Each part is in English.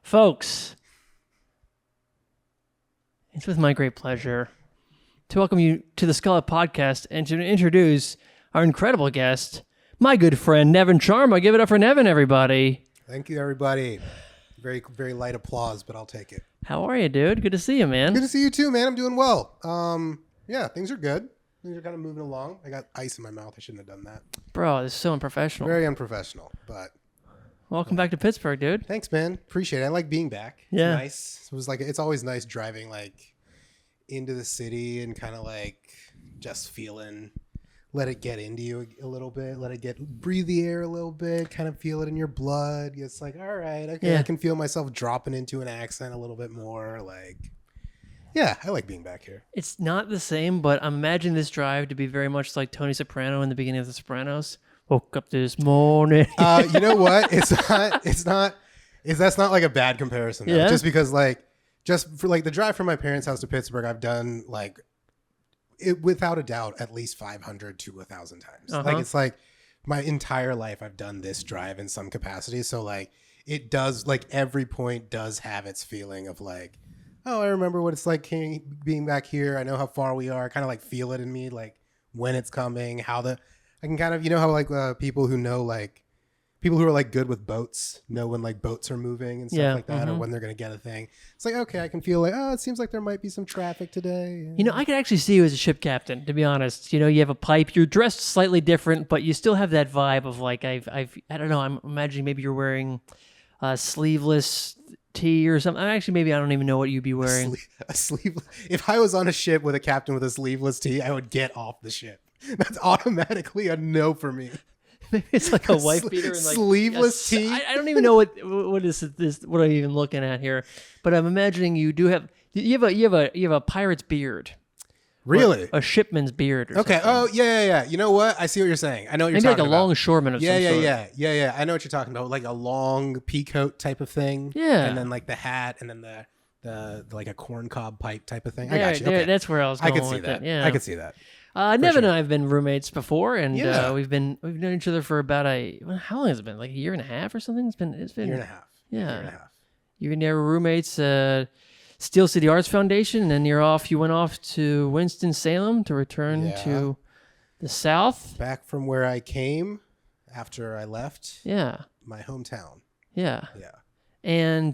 Folks, it's with my great pleasure to welcome you to the Skullet podcast and to introduce our incredible guest, my good friend, Nevin Sharma. Give it up for Nevin, everybody. Thank you, everybody. Very, very light applause, but I'll take it. How are you, dude? Good to see you, man. Good to see you too, man. I'm doing well. Yeah, things are good. Things are kind of moving along. I got ice in my mouth. I shouldn't have done that. Bro, this is so unprofessional. Very unprofessional, but... Welcome back to Pittsburgh, dude. Thanks, man. Appreciate it. I like being back. It's Yeah. nice. It's always nice driving like into the city and kind of like just let it get into you a little bit, breathe the air a little bit, kind of feel it in your blood. It's like, all right, okay, Yeah. I can feel myself dropping into an accent a little bit more. Like, yeah, I like being back here. It's not the same, but I'm imagining this drive to be very much like Tony Soprano in the beginning of The Sopranos. Woke up this morning. You know what? That's not like a bad comparison though. Yeah? Just because just for like the drive from my parents' house to Pittsburgh, I've done like it without a doubt at least 500 to 1,000 times. Uh-huh. Like it's like my entire life I've done this drive in some capacity. So like it does, like every point does have its feeling of like, oh, I remember what it's like being back here. I know how far we are. I kind of like feel it in me, like when it's coming, I can kind of, you know how like people who know, like people who are like good with boats know when like boats are moving and stuff like that, or when they're going to get a thing. It's like, okay, I can feel like, oh, it seems like there might be some traffic today. You know, I could actually see you as a ship captain, to be honest. You know, you have a pipe, you're dressed slightly different, but you still have that vibe of like, I don't know, I'm imagining maybe you're wearing a sleeveless tee or something. Actually, maybe I don't even know what you'd be wearing. A sleeveless. If I was on a ship with a captain with a sleeveless tee, I would get off the ship. That's automatically a no for me. Maybe it's like a wife beater and like sleeveless tee. I don't even know what is this. What I'm even looking at here, but I'm imagining you have a pirate's beard. Really? A shipman's beard. Or okay. something. Oh yeah. You know what? I see what you're saying. I know what you're Maybe talking like a about. longshoreman of some sort. Yeah. I know what you're talking about. Like a long pea coat type of thing. Yeah. And then like the hat, and then the like a corn cob pipe type of thing. There, I got you. Okay. That's where I was going. I could see with that. It. Yeah. I could see that. Nevin and I have been roommates before, and Yeah. we've known each other for about how long has it been? Like a year and a half or something? It's been Year and a half. Yeah. Year and a half. You and I were roommates. Steel City Arts Foundation, and then you went off to Winston-Salem to return to the South. Back from where I came after I left. Yeah. My hometown. Yeah. Yeah. And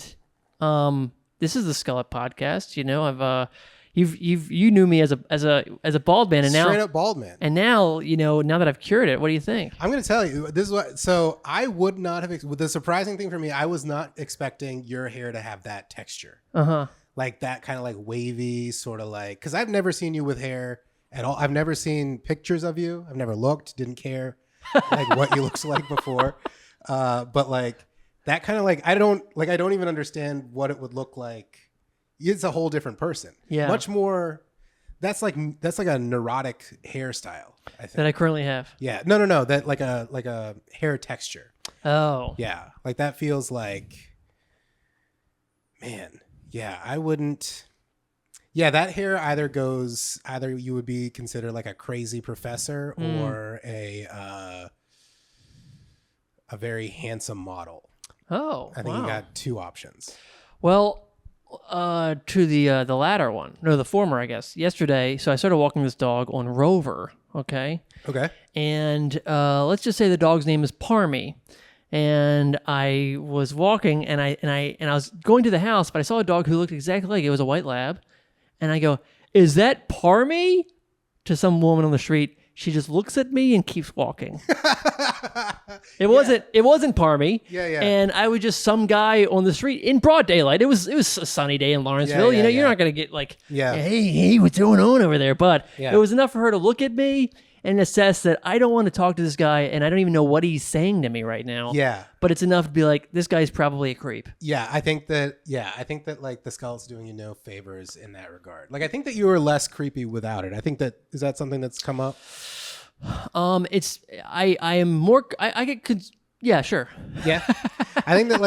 this is the Skullet podcast. You know, you knew me as a bald man, and Straight now up bald man. and now now that I've cured it, what do you think? I'm going to tell you, this is what, so I would not have, the surprising thing for me, I was not expecting your hair to have that texture. Uh-huh. Like that kind of like wavy sort of like, because I've never seen you with hair at all. I've never seen pictures of you. I've never looked, didn't care like what you looked like before. But like that kind of like, I don't even understand what it would look like. It's a whole different person. Yeah. Much more. That's like a neurotic hairstyle, I think. That I currently have. Yeah. No. That like a hair texture. Oh. Yeah. Like that feels like, man. Yeah. I wouldn't. Yeah. That hair either you would be considered like a crazy professor or a very handsome model. Oh. I think you got two options. Well, to the latter one. No, the former, I guess. Yesterday, so I started walking this dog on Rover, okay? Okay. And let's just say the dog's name is Parmy. And I was walking and I was going to the house, but I saw a dog who looked exactly like it. It was a white lab. And I go, "Is that Parmy?" to some woman on the street. She just looks at me and keeps walking. It wasn't Parmy. Yeah. And I was just some guy on the street in broad daylight. It was a sunny day in Lawrenceville. Yeah, you're not gonna get like, Yeah. hey, what's going on over there? But Yeah. it was enough for her to look at me and assess that I don't want to talk to this guy, and I don't even know what he's saying to me right now. Yeah. But it's enough to be like, this guy's probably a creep. Yeah, I think that like the Skullet's doing you no favors in that regard. Like I think that you were less creepy without it. I think that is that something that's come up? I am more I get yeah, sure. Yeah. I think that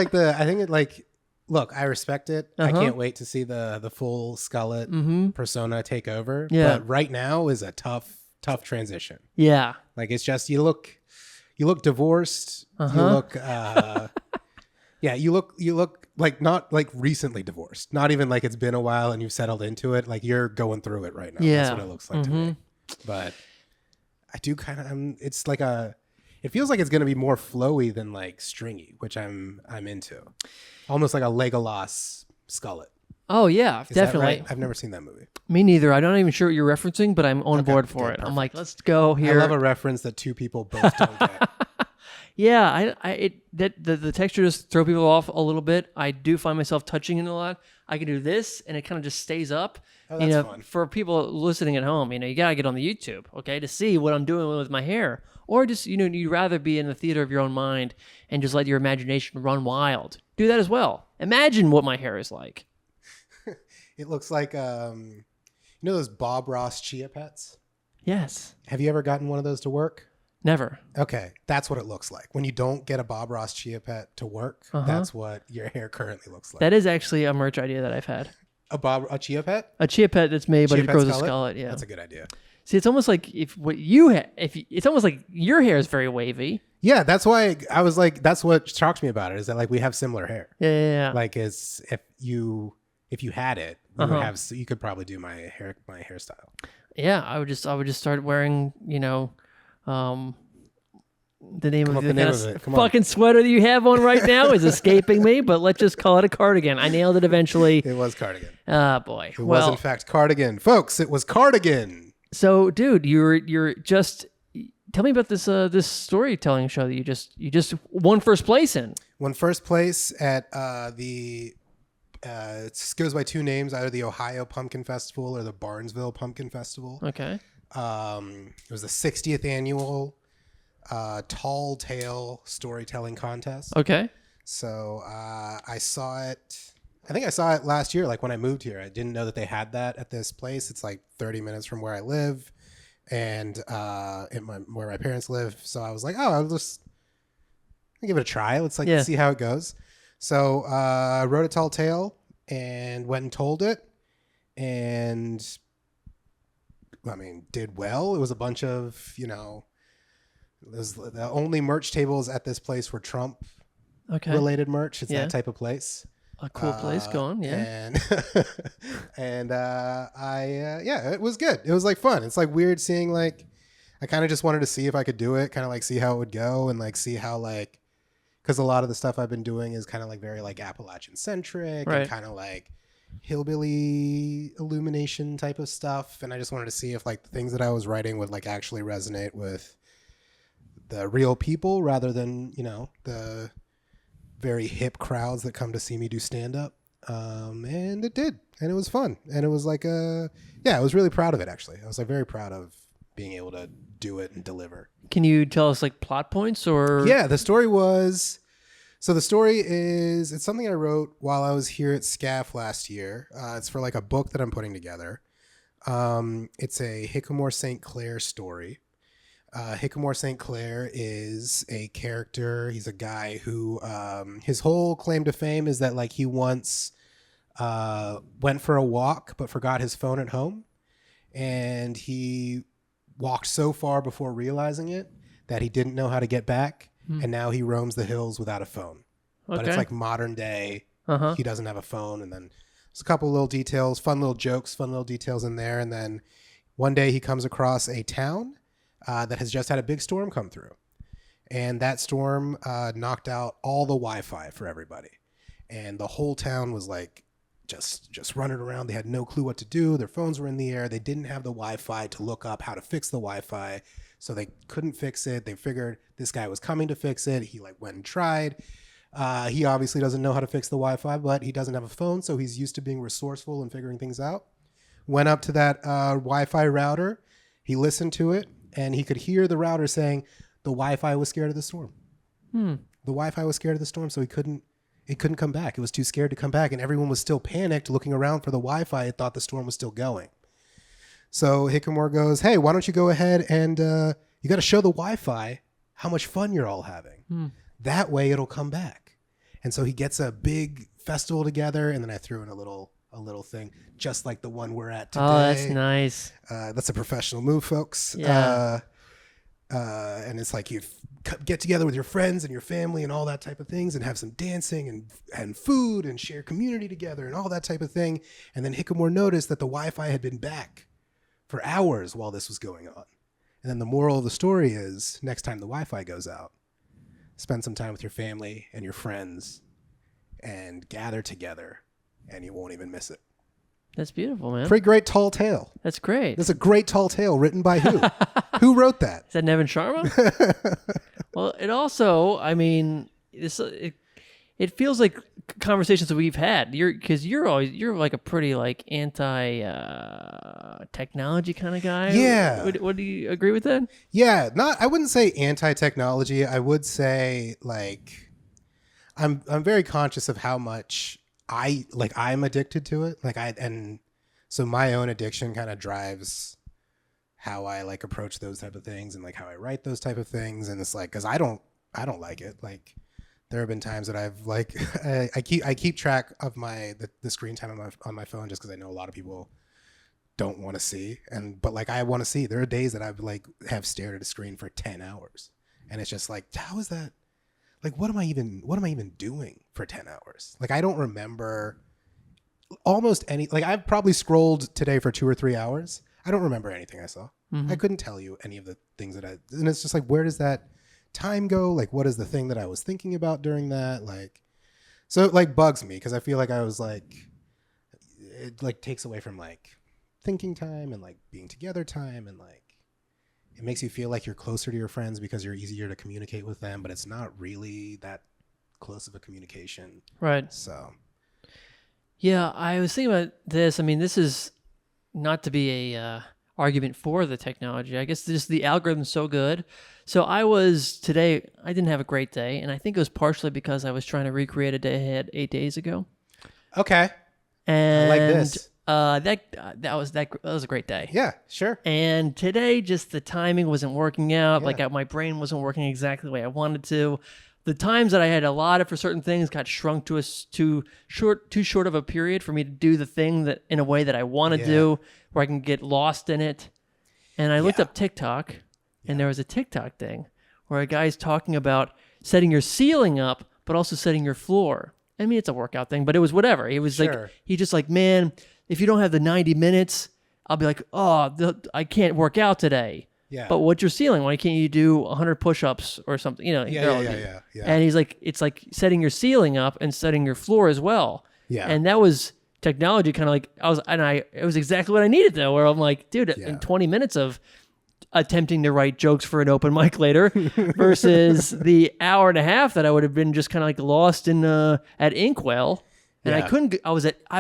look, I respect it. I can't wait to see the full Skullet persona take over. Yeah. But right now is a tough transition. Yeah. Like it's just you look divorced. You look Yeah, you look like not like recently divorced. Not even like it's been a while and you've settled into it. Like you're going through it right now. Yeah. That's what it looks like to me. But I do kind of it's like it feels like it's going to be more flowy than like stringy, which I'm into. Almost like a Legolas Skullet. Oh yeah, Is that definitely. right? I've never seen that movie. Me neither. I'm not even sure what you're referencing, but I'm on board for it. Perfect. I'm like, let's go here. I love a reference that two people both don't get. Yeah, the texture just throw people off a little bit. I do find myself touching it a lot. I can do this, and it kind of just stays up. Oh, that's fun. For people listening at home, you gotta get on the YouTube, okay, to see what I'm doing with my hair, or just you'd rather be in the theater of your own mind and just let your imagination run wild. Do that as well. Imagine what my hair is like. It looks like those Bob Ross chia pets. Yes. Have you ever gotten one of those to work? Never. Okay, that's what it looks like. When you don't get a Bob Ross chia pet to work, that's what your hair currently looks like. That is actually a merch idea that I've had. A chia pet? A chia pet that's made, but Chia it pet grows a Skullet? skullet. Yeah. That's a good idea. See, it's almost like it's almost like your hair is very wavy. Yeah, that's why I was like, that's what shocks me about it is that like we have similar hair. Yeah. Like it's if you had it, you could probably do my hairstyle. Yeah, I would just start wearing, the name of the fucking sweater that you have on right now is escaping me, but let's just call it a cardigan. I nailed it eventually. It was cardigan. Ah, boy. It was in fact cardigan. Folks, it was cardigan. So, dude, you're just tell me about this storytelling show that you just won first place in. Won first place at it goes by two names, either the Ohio Pumpkin Festival or the Barnesville Pumpkin Festival. Okay. It was the 60th annual Tall Tale Storytelling Contest. Okay. So I saw it. I think I saw it last year, like when I moved here. I didn't know that they had that at this place. It's like 30 minutes from where I live and where my parents live. So I was like, oh, I'll give it a try. Let's see how it goes. So I wrote a tall tale and went and told it. And I mean, did well. It was a bunch of, the only merch tables at this place were Trump related merch. It's that type of place. A cool place going, yeah. And it was good. It was like fun. It's like weird seeing like, I kind of just wanted to see if I could do it, kind of like see how it would go and like see how like, because a lot of the stuff I've been doing is kind of like very like Appalachian centric and kind of like hillbilly illumination type of stuff. And I just wanted to see if like the things that I was writing would like actually resonate with the real people rather than, the very hip crowds that come to see me do stand-up. And it did. And it was fun. And it was like I was really proud of it, actually. I was like very proud of being able to do it and deliver. Can you tell us like plot points or? Yeah, the story is, it's something I wrote while I was here at SCAF last year. It's for like a book that I'm putting together. It's a Hickamore St. Clair story. Hickamore St. Clair is a character. He's a guy who his whole claim to fame is that like he once went for a walk but forgot his phone at home, and he walked so far before realizing it that he didn't know how to get back, and now he roams the hills without a phone. But it's like modern day. He doesn't have a phone, and then there's a couple little details, fun little jokes, fun little details in there, and then one day he comes across a town that has just had a big storm come through. And that storm knocked out all the Wi-Fi for everybody. And the whole town was like just running around. They had no clue what to do. Their phones were in the air. They didn't have the Wi-Fi to look up how to fix the Wi-Fi. So they couldn't fix it. They figured this guy was coming to fix it. He like went and tried. He obviously doesn't know how to fix the Wi-Fi, but he doesn't have a phone. So he's used to being resourceful and figuring things out. Went up to that Wi-Fi router. He listened to it. And he could hear the router saying the Wi-Fi was scared of the storm. The Wi-Fi was scared of the storm, so it couldn't come back. It was too scared to come back, and everyone was still panicked, looking around for the Wi-Fi. It thought the storm was still going. So Hickamore goes, "Hey, why don't you go ahead and you got to show the Wi-Fi how much fun you're all having. That way, it'll come back." And so he gets a big festival together, and then I threw in a little thing, just like the one we're at today. Oh, that's nice. That's a professional move, folks. Yeah. and it's like you get together with your friends and your family and all that type of things and have some dancing and food and share community together and all that type of thing. And then Hickamore noticed that the Wi-Fi had been back for hours while this was going on. And then the moral of the story is next time the Wi-Fi goes out, spend some time with your family and your friends and gather together and you won't even miss it. That's beautiful, man. Pretty great tall tale. That's great. That's a great tall tale written by who? Who wrote that? Is that Nevin Sharma? Well, it also, I mean, it feels like conversations that we've had. You're like a pretty like anti technology kind of guy. Yeah. What do you agree with that? Yeah, I wouldn't say anti-technology. I would say like I'm very conscious of how much I'm addicted to it. So my own addiction kind of drives how I like approach those type of things and like how I write those type of things. And it's like, cause I don't like it. Like there have been times that I've like, I keep track of the screen time on my phone just cause I know a lot of people don't want to see. But like, I want to see. There are days that I've like have stared at a screen for 10 hours and it's just like, how is that? Like, what am I even doing for 10 hours? Like, I don't remember almost any, like I've probably scrolled today for 2 or 3 hours. I don't remember anything I saw. Mm-hmm. I couldn't tell you any of the things and it's just like, where does that time go? Like, what is the thing that I was thinking about during that? Like, so it like bugs me because I feel like I was like, it like takes away from like thinking time and like being together time and like, it makes you feel like you're closer to your friends because you're easier to communicate with them, but it's not really that close of a communication. Right. So. Yeah, I was thinking about this. I mean, this is not to be a argument for the technology. I guess just the algorithm's so good. So I didn't have a great day, and I think it was partially because I was trying to recreate a day I had 8 days ago. Okay. And I like this. That was a great day. Yeah, sure. And today, just the timing wasn't working out. Yeah. Like my brain wasn't working exactly the way I wanted to. The times that I had allotted for certain things got shrunk to too short of a period for me to do the thing that in a way that I want to do, where I can get lost in it. And I looked up TikTok, and there was a TikTok thing where a guy's talking about setting your ceiling up, but also setting your floor. I mean, it's a workout thing, but it was whatever. He was like, he just like, man, if you don't have the 90 minutes, I'll be like, I can't work out today. Yeah. But what's your ceiling? Why can't you do 100 push-ups or something? You know. Yeah. And he's like, it's like setting your ceiling up and setting your floor as well. Yeah. And that was technology kind of like, it was exactly what I needed though, where I'm like, dude, in 20 minutes of attempting to write jokes for an open mic later versus the hour and a half that I would have been just kind of like lost in at Inkwell. And I couldn't, I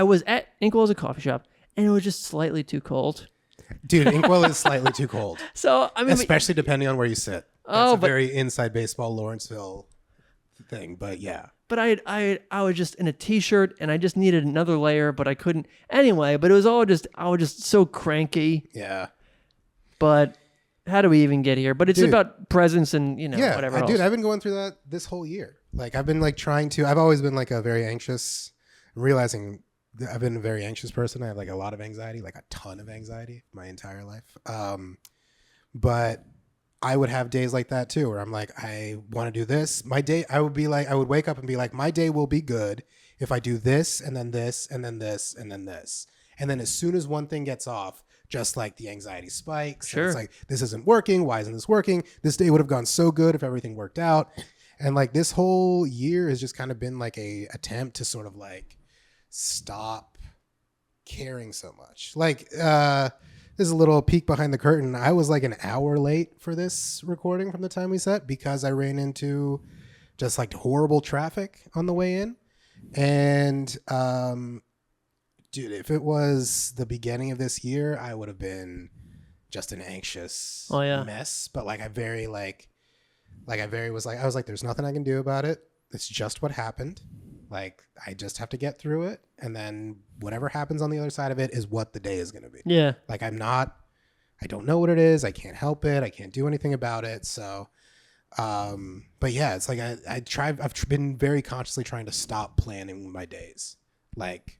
was at Inkwell's a coffee shop and it was just slightly too cold. Dude, Inkwell is slightly too cold. So, I mean, especially depending on where you sit. That's a very inside baseball Lawrenceville thing, but yeah. But I was just in a t-shirt and I just needed another layer, but I couldn't anyway, but it was all just, I was just so cranky. Yeah. But how do we even get here? But it's about presence and, whatever else. Dude, I've been going through that this whole year. Like I've been like I've always been like a very anxious, realizing I've been a very anxious person. I have like a lot of anxiety, like a ton of anxiety my entire life. But I would have days like that too, where I'm like, I want to do this. My day, I would wake up and be like, my day will be good if I do this and then this and then this and then this. And then as soon as one thing gets off, just like the anxiety spikes. Sure. It's like, this isn't working. Why isn't this working? This day would have gone so good if everything worked out. And like this whole year has just kind of been like a attempt to sort of like stop caring so much. Like, this is a little peek behind the curtain. I was like an hour late for this recording from the time we set because I ran into just like horrible traffic on the way in. And, dude, if it was the beginning of this year, I would have been just an anxious mess. But like, I was like, there's nothing I can do about it. It's just what happened. Like, I just have to get through it. And then whatever happens on the other side of it is what the day is going to be. Yeah. Like, I don't know what it is. I can't help it. I can't do anything about it. So, but yeah, it's like, I've been very consciously trying to stop planning my days. Like,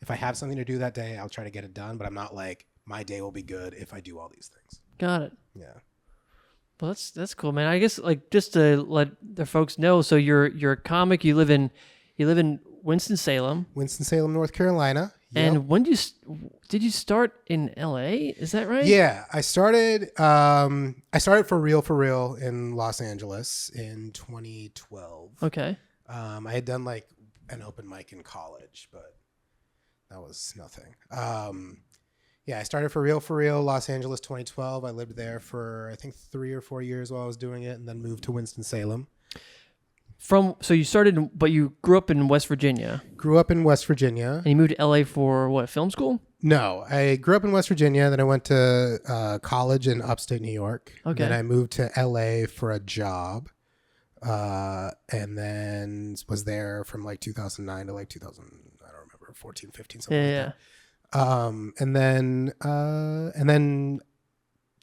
if I have something to do that day, I'll try to get it done. But I'm not like, my day will be good if I do all these things. Got it. Yeah. Well, that's cool, man. I guess like just to let the folks know, so you're a comic. You live in Winston-Salem. Winston-Salem, North Carolina. Yep. And when did you start in LA? Is that right? Yeah, I started for real in Los Angeles in 2012. Okay. I had done like an open mic in college, but that was nothing. Yeah, I started for real Los Angeles 2012. I lived there for I think 3 or 4 years while I was doing it, and then moved to Winston-Salem. So you started, but you grew up in West Virginia. Grew up in West Virginia. And you moved to LA for what, film school? No, I grew up in West Virginia. Then I went to college in upstate New York. Okay. Then I moved to LA for a job, and then was there from like 2009 to like 2000. I don't remember, 14, 15, something like that. And then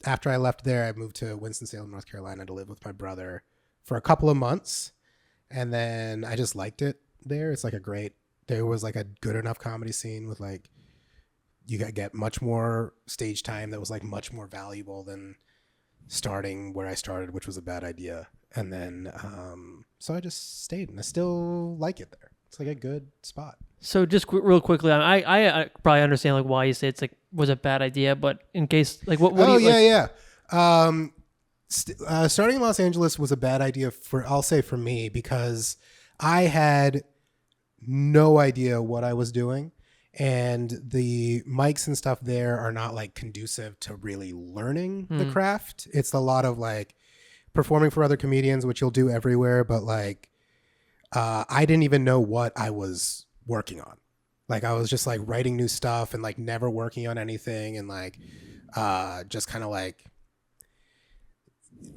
after I left there, I moved to Winston-Salem, North Carolina to live with my brother for a couple of months. And then I just liked it there. It's like there was like a good enough comedy scene with like, you get much more stage time that was like much more valuable than starting where I started, which was a bad idea. And then, so I just stayed and I still like it there. It's like a good spot. So just real quickly, I probably understand like why you say it's like was a bad idea, but in case like what do you yeah. Starting in Los Angeles was a bad idea I'll say for me, because I had no idea what I was doing, and the mics and stuff there are not like conducive to really learning the craft. It's a lot of like performing for other comedians, which you'll do everywhere, but like I didn't even know what I was working on. Like I was just like writing new stuff and like never working on anything, and like just kind of like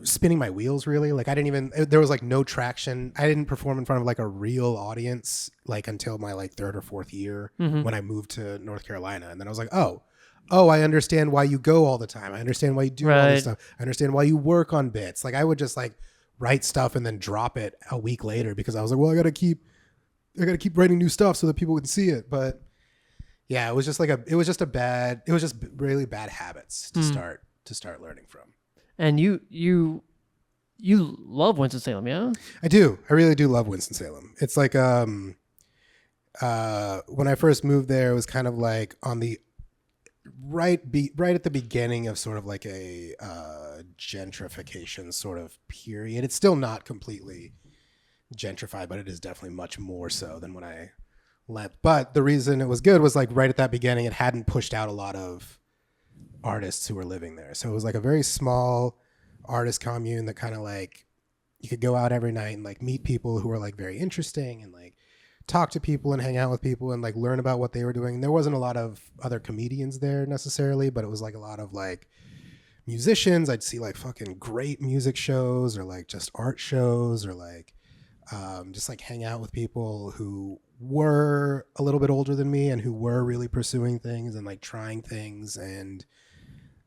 spinning my wheels really. Like there was like no traction. I didn't perform in front of like a real audience like until my like 3rd or 4th year when I moved to North Carolina. And then I was like, oh, I understand why you go all the time. I understand why you do all this stuff. I understand why you work on bits. Like I would just like write stuff and then drop it a week later because I was like, well, I gotta keep writing new stuff so that people can see it. But yeah, it was just really bad habits to start learning from. And you love Winston-Salem, yeah? I do. I really do love Winston-Salem. It's like when I first moved there, it was kind of like on the right at the beginning of sort of like a gentrification sort of period. It's still not completely gentrified, but it is definitely much more so than when I left. But the reason it was good was like right at that beginning, it hadn't pushed out a lot of artists who were living there. So it was like a very small artist commune that kind of like you could go out every night and like meet people who were like very interesting and like talk to people and hang out with people and like learn about what they were doing. And there wasn't a lot of other comedians there necessarily, but it was like a lot of like musicians. I'd see like fucking great music shows or like just art shows or like just like hang out with people who were a little bit older than me and who were really pursuing things and like trying things. And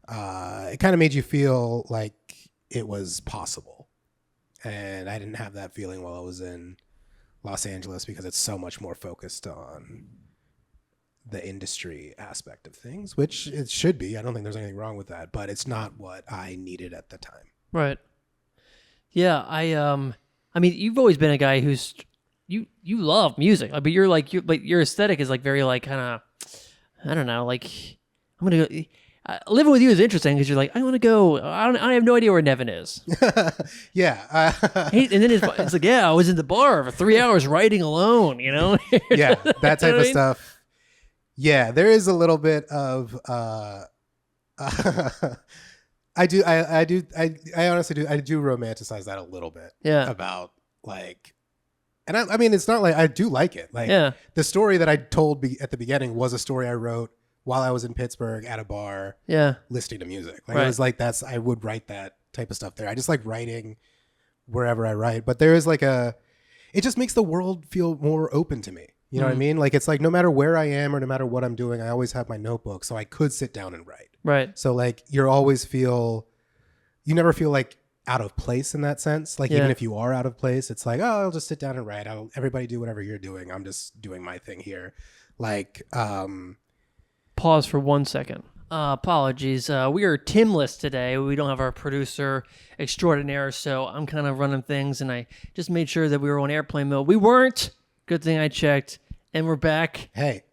it kind of made you feel like it was possible. And I didn't have that feeling while I was in Los Angeles because it's so much more focused on the industry aspect of things, which it should be. I don't think there's anything wrong with that, but it's not what I needed at the time. Right. Yeah, I mean, you've always been a guy who's you love music, but but your aesthetic is like very like kind of, I don't know, like I'm gonna go. Living with you is interesting because you're like, I want to go. I have no idea where Nevin is. Yeah. And then it's like, yeah, I was in the bar for 3 hours writing alone, you know? Yeah, that type of stuff. Yeah, there is a little bit of. I honestly do. I do romanticize that a little bit. Yeah. About like, and I mean, it's not like I do like it. Like, yeah. The story that I told at the beginning was a story I wrote while I was in Pittsburgh at a bar, listening to music. Like, It was like I would write that type of stuff there. I just like writing wherever I write. But there is like it just makes the world feel more open to me. You know what I mean? Like, it's like no matter where I am or no matter what I'm doing, I always have my notebook, so I could sit down and write. Right. So like you never feel like out of place in that sense. Like even if you are out of place, it's like, oh, I'll just sit down and write. Everybody do whatever you're doing. I'm just doing my thing here. Like, pause for 1 second. Apologies. We are Timless today. We don't have our producer extraordinaire, so I'm kind of running things, and I just made sure that we were on airplane mode. We weren't. Good thing I checked, and we're back. Hey,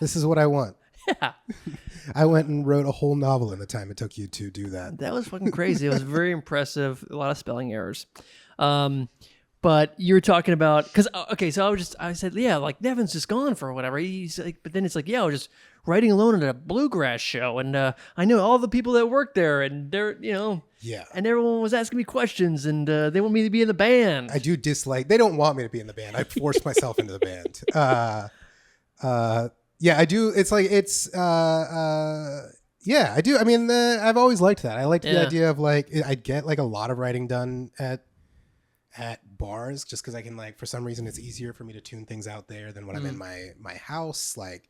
this is what I want. Yeah. I went and wrote a whole novel in the time it took you to do that. That was fucking crazy. It was very impressive. A lot of spelling errors. But you were talking about, because, okay, so I said, yeah, like Nevin's just gone for whatever. He's like, but then it's like, yeah, I was just writing alone at a bluegrass show. And I know all the people that work there, and they're, Yeah. and everyone was asking me questions, and they want me to be in the band. I do dislike, they don't want me to be in the band. I forced myself into the band. Yeah, I do. It's like, yeah, I do. I mean, I've always liked that. I liked the idea of like, I'd get like a lot of writing done at bars, just because I can, like, for some reason it's easier for me to tune things out there than when I'm in my house. Like,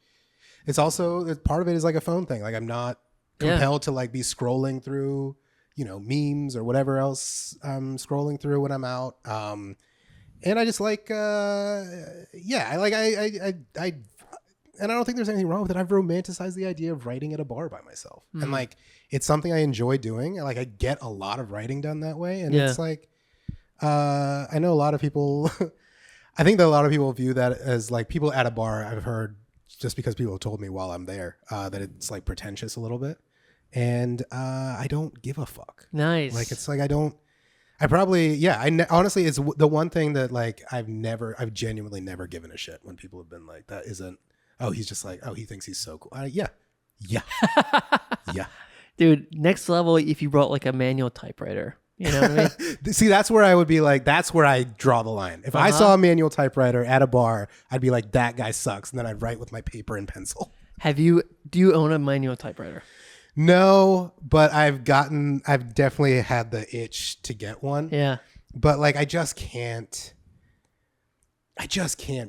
it's also, part of it is like a phone thing. Like, I'm not compelled to like be scrolling through, memes or whatever else I'm scrolling through when I'm out. And I just like, I and I don't think there's anything wrong with it. I've romanticized the idea of writing at a bar by myself. And like, it's something I enjoy doing. Like, I get a lot of writing done that way. And it's like, I know a lot of people, I think that a lot of people view that as like, people at a bar, I've heard, just because people have told me while I'm there, that it's like pretentious a little bit. And I don't give a fuck. Nice. Like, it's like, honestly, it's the one thing that like, I've genuinely never given a shit when people have been like, that isn't, oh, he's just like, oh, he thinks he's so cool. Yeah. Dude, next level if you brought like a manual typewriter. You know what I mean? See, that's where I would be like, that's where I draw the line. If I saw a manual typewriter at a bar, I'd be like, that guy sucks. And then I'd write with my paper and pencil. Do you own a manual typewriter? No, but I've definitely had the itch to get one. Yeah. But like, I just can't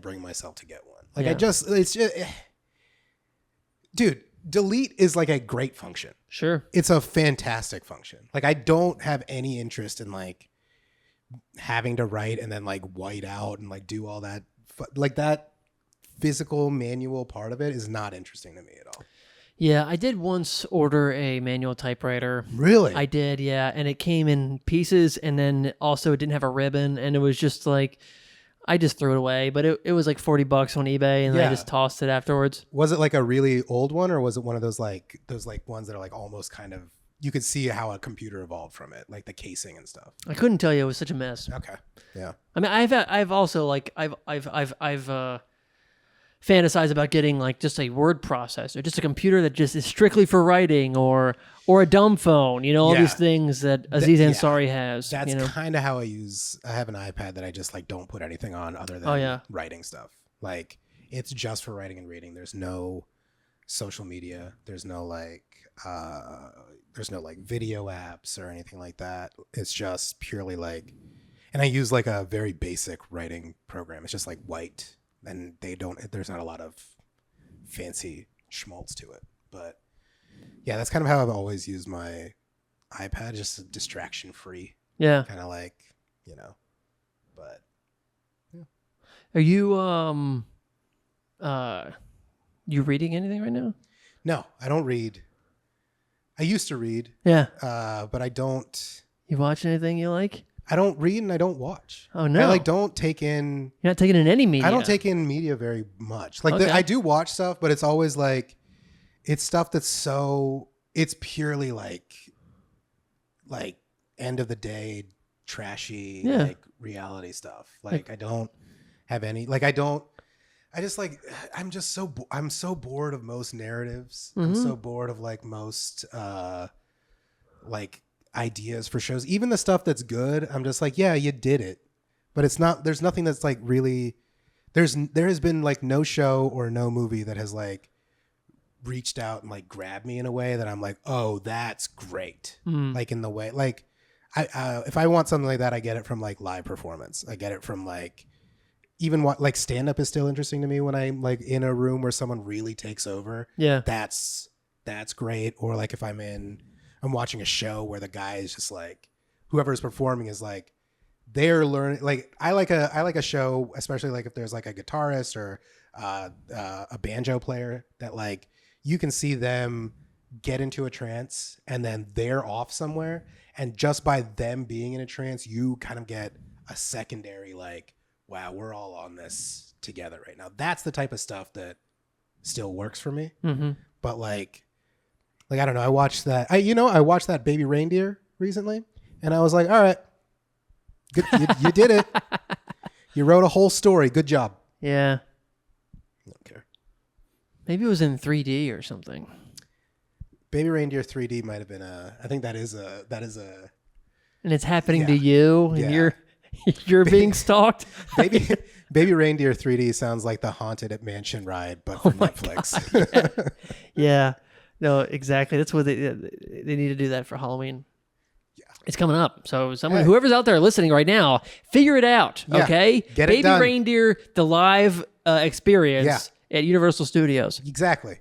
bring myself to get one. Like, it's just, dude, delete is like a great function. Sure. It's a fantastic function. Like, I don't have any interest in like having to write and then like white out and like do all that. Like, that physical manual part of it is not interesting to me at all. Yeah, I did once order a manual typewriter. Really? I did, yeah. And it came in pieces, and then also it didn't have a ribbon, and it was just like, I just threw it away, but it was like $40 on eBay, and then I just tossed it afterwards. Was it like a really old one, or was it one of those ones that are like almost kind of, you could see how a computer evolved from it, like the casing and stuff? I couldn't tell you. It was such a mess. Okay. Yeah. I mean, I've also like I've fantasized about getting like just a word processor, just a computer that just is strictly for writing, or a dumb phone, all these things that Aziz Ansari has. That's kind of how I have an iPad that I just like don't put anything on other than writing stuff. Like, it's just for writing and reading. There's no social media. There's no like video apps or anything like that. It's just purely like, and I use like a very basic writing program. It's just like white, and there's not a lot of fancy schmaltz to it, but yeah, that's kind of how I've always used my iPad, just distraction free. Yeah. Kind of like, but yeah. Are you you reading anything right now? No, I don't read. I used to read. Yeah. But I don't. You watch anything you like? I don't read and I don't watch. Oh no. I don't take in. You're not taking in any media. I don't take in media very much. Like, I do watch stuff, but it's always like, it's stuff that's it's purely like end of the day trashy, like reality stuff. Like, I don't have any, like, I'm so bored of most narratives. I'm so bored of like most like ideas for shows. Even the stuff that's good, I'm just like, yeah, you did it. But there's nothing that's like really, there has been like no show or no movie that has like reached out and like grabbed me in a way that I'm like, oh, that's great. Like, in the way, like, if I want something like that, I get it from like live performance. I get it from like, even what, like, stand up is still interesting to me when I'm like in a room where someone really takes over. Yeah. That's great. Or like, if I'm watching a show where the guy is just like, whoever is performing is like, they're learning. Like, I like a show, especially like if there's like a guitarist or a banjo player, that like, you can see them get into a trance and then they're off somewhere, and just by them being in a trance, you kind of get a secondary like, wow, we're all on this together right now. That's the type of stuff that still works for me. Mm-hmm. But like I don't know. I watched that Baby Reindeer recently, and I was like, all right, good, you did it. You wrote a whole story. Good job. Yeah. I don't care. Maybe it was in 3D or something. Baby Reindeer 3D might have been I think that is a. And it's happening to you, and you're being stalked. Baby Reindeer 3D sounds like the Haunted at Mansion ride, but for Netflix. God, yeah. No, exactly. That's what they need to do that for Halloween. Yeah. It's coming up. So whoever's out there listening right now, figure it out. Yeah. Okay. Get it done. Baby Reindeer, the live experience at Universal Studios. Exactly.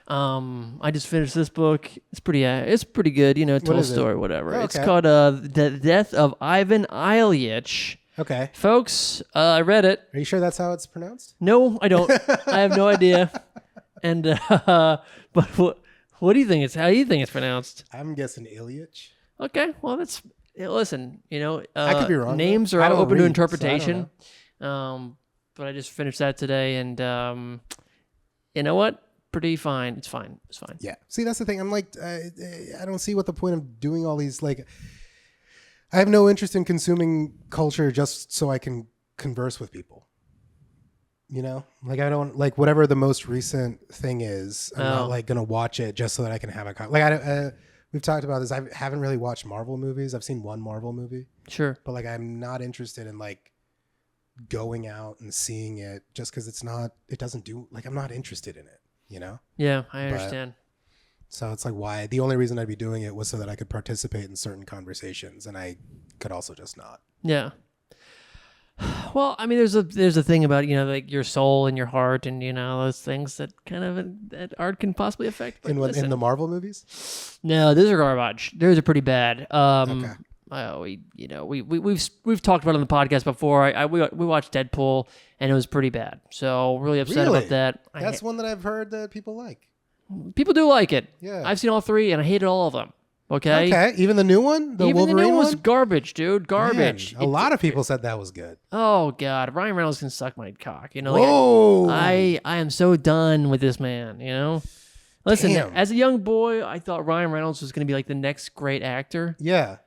I just finished this book. It's pretty good. You know, tell a story, whatever. Oh, okay. It's called The Death of Ivan Ilyich. Okay. Folks, I read it. Are you sure that's how it's pronounced? No, I don't. I have no idea. And but what do you think how do you think it's pronounced? I'm guessing Ilyich. Okay, well listen, you know, I could be wrong. Names are open to interpretation. So but I just finished that today, and you know what? Pretty fine. It's fine. Yeah. See, that's the thing. I'm like, I don't see what the point of doing all these, like, I have no interest in consuming culture just so I can converse with people. You know, like I don't like whatever the most recent thing is. I'm not like going to watch it just so that I can have we've talked about this. I haven't really watched Marvel movies. I've seen one Marvel movie. Sure. But like, I'm not interested in like going out and seeing it just because it doesn't do, like, I'm not interested in it. You know? Yeah, I understand. So it's like why the only reason I'd be doing it was so that I could participate in certain conversations, and I could also just not. Yeah. Well, I mean, there's a thing about, you know, like your soul and your heart and, you know, those things that kind of that art can possibly affect. But in the Marvel movies? No, those are garbage. Those are pretty bad. Okay. We've talked about it on the podcast before. We watched Deadpool and it was pretty bad. So really upset about that. That's one that I've heard that people like. People do like it. Yeah. I've seen all three and I hated all of them. Okay. Okay. Even the new one? Even Wolverine the new one was one? garbage, dude. Garbage. Man, a lot of people said that was good. Oh God, Ryan Reynolds can suck my cock. You know. Whoa. I am so done with this man. You know. Listen, as a young boy, I thought Ryan Reynolds was going to be like the next great actor. Yeah.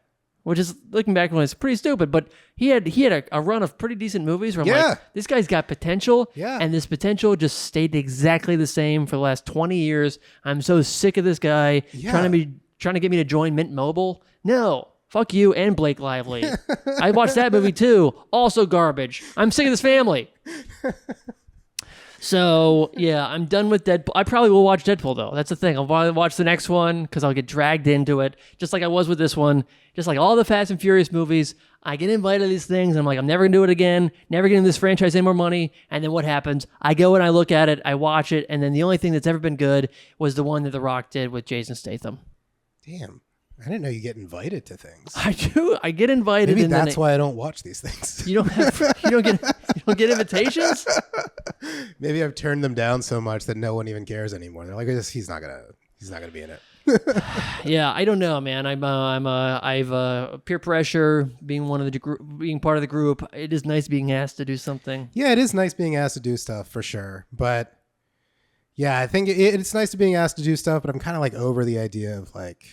Which is, looking back on it, it's pretty stupid, but he had a run of pretty decent movies where I'm like, this guy's got potential, and this potential just stayed exactly the same for the last 20 years. I'm so sick of this guy trying to get me to join Mint Mobile. No, fuck you and Blake Lively. I watched that movie too. Also garbage. I'm sick of this family. So, yeah, I'm done with Deadpool. I probably will watch Deadpool, though. That's the thing. I'll probably watch the next one because I'll get dragged into it, just like I was with this one. Just like all the Fast and Furious movies, I get invited to these things, and I'm like, I'm never going to do it again, never getting this franchise any more money. And then what happens? I go and I look at it, I watch it, and then the only thing that's ever been good was the one that The Rock did with Jason Statham. Damn. I didn't know you get invited to things. I do. I get invited. Maybe that's why I don't watch these things. You don't get invitations? Maybe I've turned them down so much that no one even cares anymore. They're like, he's not gonna be in it. Yeah, I don't know, man. I've peer pressure, being being part of the group. It is nice being asked to do something. Yeah, it is nice being asked to do stuff for sure. But yeah, I think it's nice to being asked to do stuff. But I'm kind of like over the idea of like,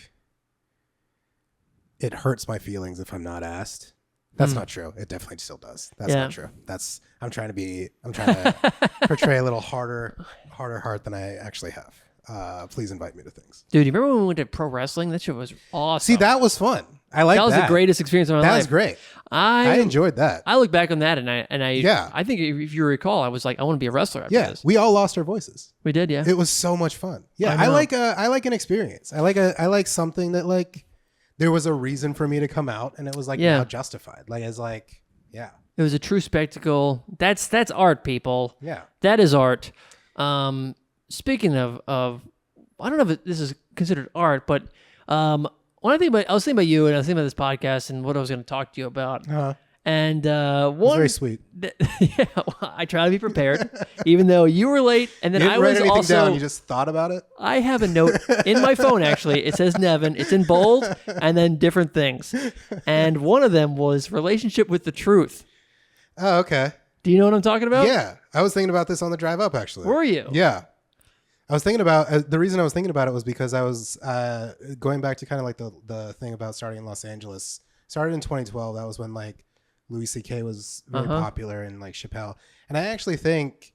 it hurts my feelings if I'm not asked. That's not true. It definitely still does. That's not true. I'm trying to portray a little harder heart than I actually have. Please invite me to things. Dude, you remember when we went to pro wrestling? That shit was awesome. See, that was fun. I like that. That was the greatest experience of my life. That was great. I enjoyed that. I look back on that and I think if you recall, I was like, I want to be a wrestler after this. We all lost our voices. We did, yeah. It was so much fun. Yeah, I like an experience. I like something that like there was a reason for me to come out, and it was like now justified. Like it's like, yeah, it was a true spectacle. That's art, people. Yeah, that is art. Speaking of, I don't know if this is considered art, but when I was thinking about you, and I was thinking about this podcast, and what I was going to talk to you about, It And was one, very sweet. yeah, well, I try to be prepared, even though you were late, and then You didn't I write was anything also. down. You just thought about it. I have a note in my phone, actually. It says Nevin. It's in bold, and then different things. And one of them was relationship with the truth. Oh, okay. Do you know what I'm talking about? Yeah, I was thinking about this on the drive up. Actually, Were you? Yeah, I was thinking about the reason I was thinking about it was because I was going back to kind of like the thing about starting in Los Angeles. Started in 2012. That was when like Louis C.K. was very popular and like Chappelle. And I actually think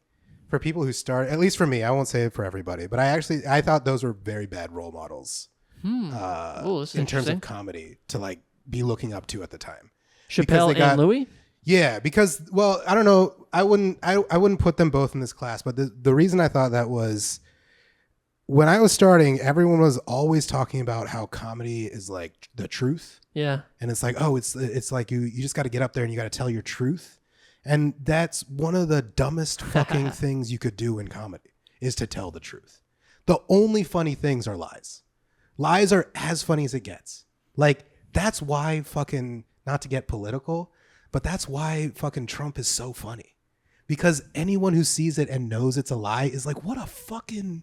for people who start, at least for me, I won't say it for everybody, but I thought those were very bad role models in terms of comedy to like be looking up to at the time. Chappelle and Louis? Yeah, because well, I don't know. I wouldn't put them both in this class, but the reason I thought that was when I was starting, everyone was always talking about how comedy is like the truth. Yeah. And it's like, oh, it's like you just got to get up there and you got to tell your truth. And that's one of the dumbest fucking things you could do in comedy is to tell the truth. The only funny things are lies. Lies are as funny as it gets. Like that's why fucking, not to get political, but that's why fucking Trump is so funny. Because anyone who sees it and knows it's a lie is like, what a fucking,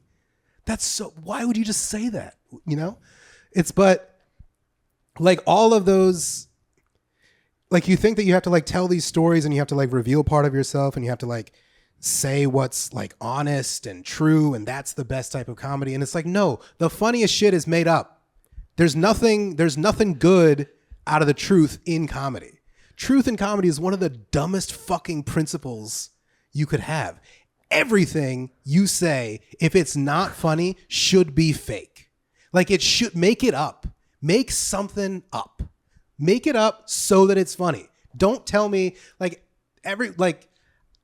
that's so, why would you just say that? You know? But like all of those, like you think that you have to like tell these stories and you have to like reveal part of yourself and you have to like say what's like honest and true and that's the best type of comedy. And it's like, no, the funniest shit is made up. There's nothing good out of the truth in comedy. Truth in comedy is one of the dumbest fucking principles you could have. Everything you say, if it's not funny, should be fake. Like it should, make it up. Make something up. Make it up so that it's funny. Don't tell me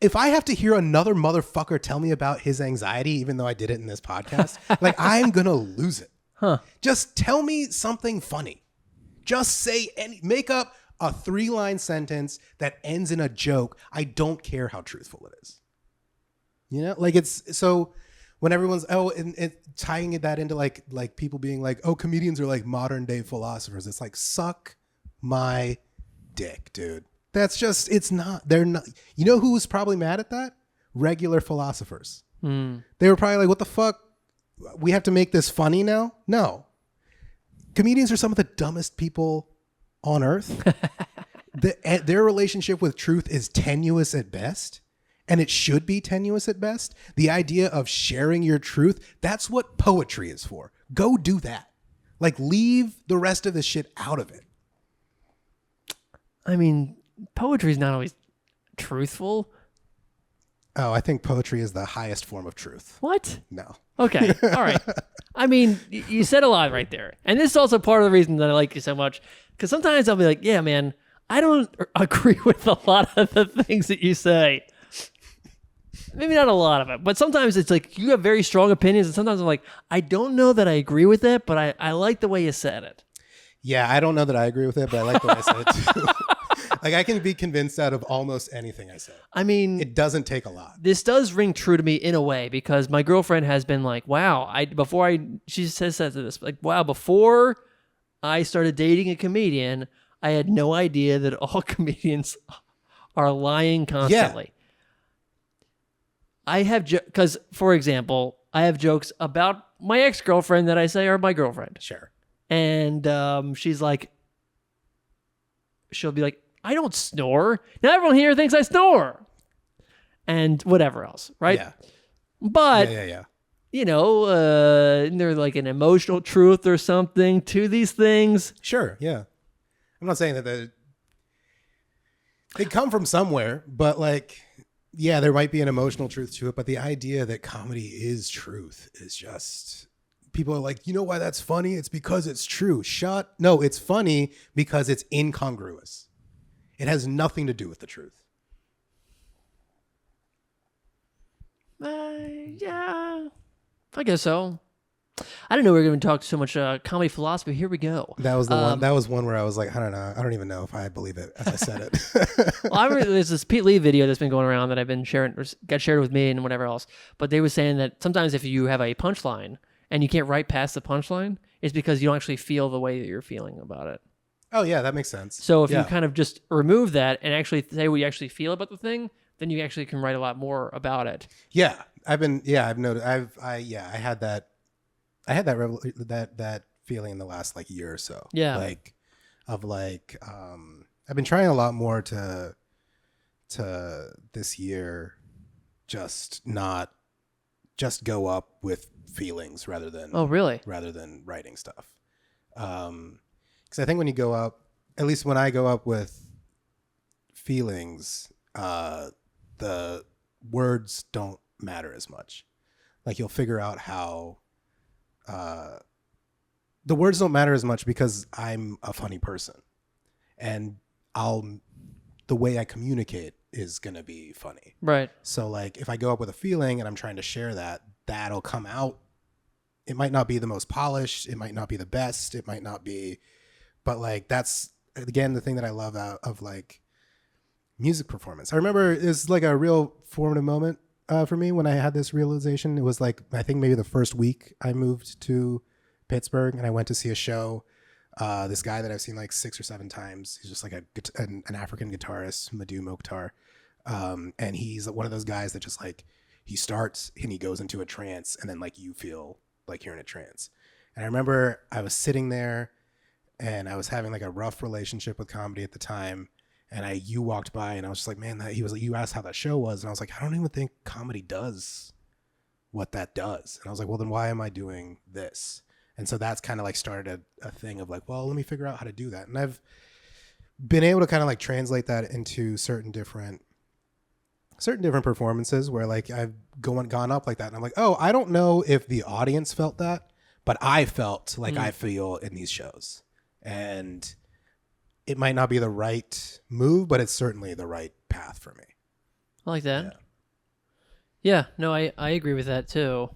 if I have to hear another motherfucker tell me about his anxiety, even though I did it in this podcast, like I'm going to lose it. Huh. Just tell me something funny. Just make up a 3-line sentence that ends in a joke. I don't care how truthful it is. You know, like it's so when everyone's and tying that into like people being like, oh, comedians are like modern day philosophers. It's like, suck my dick, dude. That's just, it's not, they're not, you know who was probably mad at that? Regular philosophers. They were probably like, what the fuck? We have to make this funny now? No. Comedians are some of the dumbest people on earth. Their relationship with truth is tenuous at best. And it should be tenuous at best. The idea of sharing your truth, that's what poetry is for. Go do that. Like, leave the rest of the shit out of it. I mean, poetry is not always truthful. Oh, I think poetry is the highest form of truth. What? No. Okay. All right. I mean, you said a lot right there. And this is also part of the reason that I like you so much. Because sometimes I'll be like, yeah, man, I don't agree with a lot of the things that you say. Maybe not a lot of it, but sometimes it's like you have very strong opinions, and sometimes I'm like, I don't know that I agree with it, but I like the way you said it. Yeah, I don't know that I agree with it, but I like the way I said it too. Like I can be convinced out of almost anything I say. I mean, it doesn't take a lot. This does ring true to me in a way because my girlfriend has been like, wow, she says this, like, wow, before I started dating a comedian, I had no idea that all comedians are lying constantly. Yeah. I have, because, for example, I have jokes about my ex-girlfriend that I say are my girlfriend. Sure. And she's like, she'll be like, I don't snore. Now everyone here thinks I snore. And whatever else, right? Yeah. But, yeah. You know, there's like an emotional truth or something to these things. Sure, yeah. I'm not saying that they come from somewhere, but like... Yeah, there might be an emotional truth to it, but the idea that comedy is truth is just... People are like, you know why that's funny? It's because it's true. No, it's funny because it's incongruous. It has nothing to do with the truth. Yeah, I guess so. I didn't know we were going to talk so much comedy philosophy. Here we go. That was the one. That was one where I was like, I don't know. I don't even know if I believe it as I said it. Well, there's this Pete Lee video that's been going around that I've been sharing, or got shared with me and whatever else. But they were saying that sometimes if you have a punchline and you can't write past the punchline, it's because you don't actually feel the way that you're feeling about it. Oh yeah, that makes sense. So if you kind of just remove that and actually say what you actually feel about the thing, then you actually can write a lot more about it. Yeah, I've noticed. I had that that feeling in the last like year or so. Yeah. I've been trying a lot more to this year, just go up with feelings rather than writing stuff. Because I think when you go up, at least when I go up with feelings, the words don't matter as much. Like you'll figure out how the words don't matter as much because I'm a funny person, and the way I communicate is going to be funny. Right. So like if I go up with a feeling and I'm trying to share that, that'll come out. It might not be the most polished. It might not be the best. It might not be, but like, that's again, the thing that I love out of like music performance. I remember it was like a real formative moment for me when I had this realization. It was like, I think maybe the first week I moved to Pittsburgh and I went to see a show. This guy that I've seen like 6 or 7 times. He's just like an African guitarist, Madhu Mokhtar. And he's one of those guys that just like, he starts and he goes into a trance and then like you feel like you're in a trance. And I remember I was sitting there and I was having like a rough relationship with comedy at the time. And you walked by and I was just like, man, he was like, you asked how that show was. And I was like, I don't even think comedy does what that does. And I was like, well, then why am I doing this? And so that's kind of like started a thing of like, well, let me figure out how to do that. And I've been able to kind of like translate that into certain different performances where like I've gone up like that. And I'm like, oh, I don't know if the audience felt that, but I felt like I feel in these shows. And it might not be the right move, but it's certainly the right path for me. I like that. Yeah, no, I agree with that too.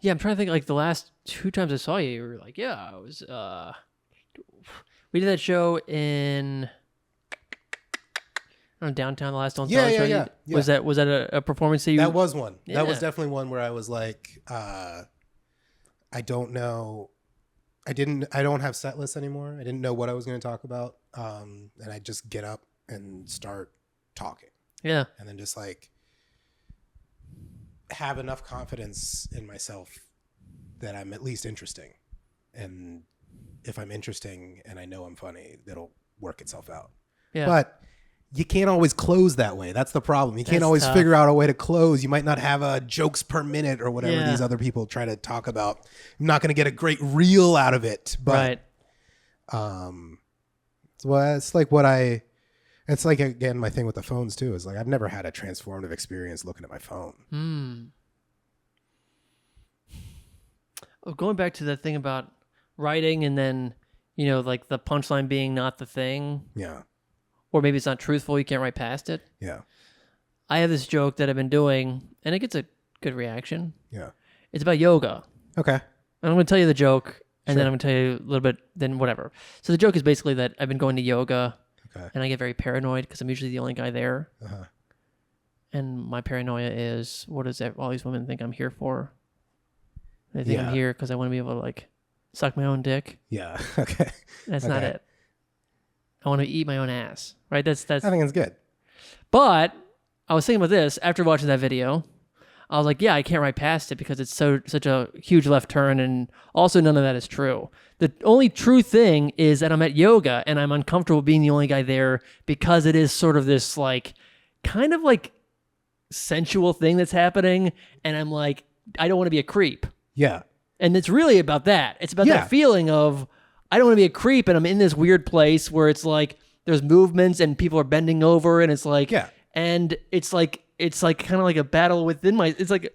Yeah, I'm trying to think like the last 2 times I saw you, you were like, yeah, I was, we did that show in, I don't know, downtown, the last Don't Tell Us show. Yeah. Was that a performance that you? That was one. Yeah. That was definitely one where I was like, I don't know. I don't have set lists anymore. I didn't know what I was going to talk about. And I just get up and start talking. Yeah. And then just like have enough confidence in myself that I'm at least interesting. And if I'm interesting and I know I'm funny, that'll work itself out. Yeah. But you can't always close that way. That's the problem. You can't always tough. figure out a way to close. You might not have jokes per minute or whatever these other people try to talk about. I'm not going to get a great reel out of it. But, well, it's like it's like, again, my thing with the phones too, is like, I've never had a transformative experience looking at my phone. Oh, going back to that thing about writing and then, you know, like the punchline being not the thing. Yeah. Or maybe it's not truthful. You can't write past it. Yeah. I have this joke that I've been doing and it gets a good reaction. Yeah. It's about yoga. Okay. And I'm going to tell you the joke and Sure. then I'm going to tell you a little bit, then whatever. So the joke is basically that I've been going to yoga and I get very paranoid because I'm usually the only guy there. Uh-huh. And my paranoia is, what does all these women think I'm here for? They think I'm here because I want to be able to like suck my own dick. Yeah. Okay. That's not it. I want to eat my own ass. Right? That's. I think it's good. But I was thinking about this after watching that video. I was like, yeah, I can't write past it because it's such a huge left turn, and also none of that is true. The only true thing is that I'm at yoga and I'm uncomfortable being the only guy there because it is sort of this like kind of like sensual thing that's happening, and I'm like, I don't want to be a creep. Yeah. And it's really about that. It's about that feeling of I don't want to be a creep, and I'm in this weird place where it's like there's movements and people are bending over, and it's like and it's like kind of like a battle within my. It's like